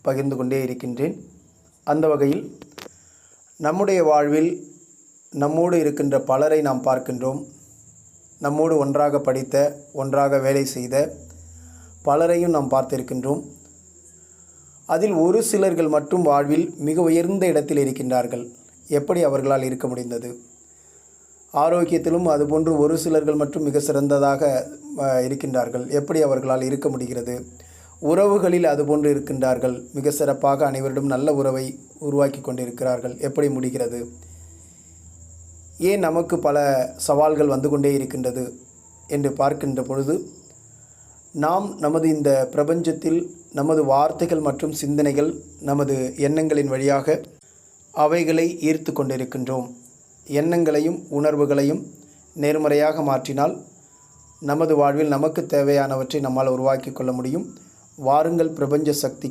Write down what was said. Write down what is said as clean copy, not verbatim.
பகிர்ந்து கொண்டே இருக்கின்றேன். அந்த வகையில் நம்முடைய வாழ்வில் நம்மோடு இருக்கின்ற பலரை நாம் பார்க்கின்றோம். நம்மோடு ஒன்றாக படித்த, ஒன்றாக வேலை செய்த பலரையும் நாம் பார்த்திருக்கின்றோம். அதில் ஒரு சிலர்கள் மட்டும் வாழ்வில் மிக உயர்ந்த இடத்தில் இருக்கின்றார்கள். எப்படி அவர்களால் இருக்க முடிந்தது? ஆரோக்கியத்திலும் அதுபோன்று ஒரு சிலர்கள் மட்டும் மிக சிறந்ததாக இருக்கின்றார்கள். எப்படி அவர்களால் இருக்க முடிகிறது? உறவுகளில் அதுபோன்று இருக்கின்றார்கள். மிக சிறப்பாக அனைவரிடம் நல்ல உறவை உருவாக்கி கொண்டிருக்கிறார்கள். எப்படி முடிகிறது? ஏன் நமக்கு பல சவால்கள் வந்து கொண்டே இருக்கின்றது என்று பார்க்கின்ற பொழுது, நாம் நமது இந்த பிரபஞ்சத்தில் நமது வார்த்தைகள் மற்றும் சிந்தனைகள், நமது எண்ணங்களின் வழியாக அவைகளை ஈர்த்து கொண்டிருக்கின்றோம். எண்ணங்களையும் உணர்வுகளையும் நேர்மறையாக மாற்றினால் நமது வாழ்வில் நமக்கு தேவையானவற்றை நம்மால் உருவாக்கி கொள்ள முடியும். வாருங்கள் பிரபஞ்ச சக்தி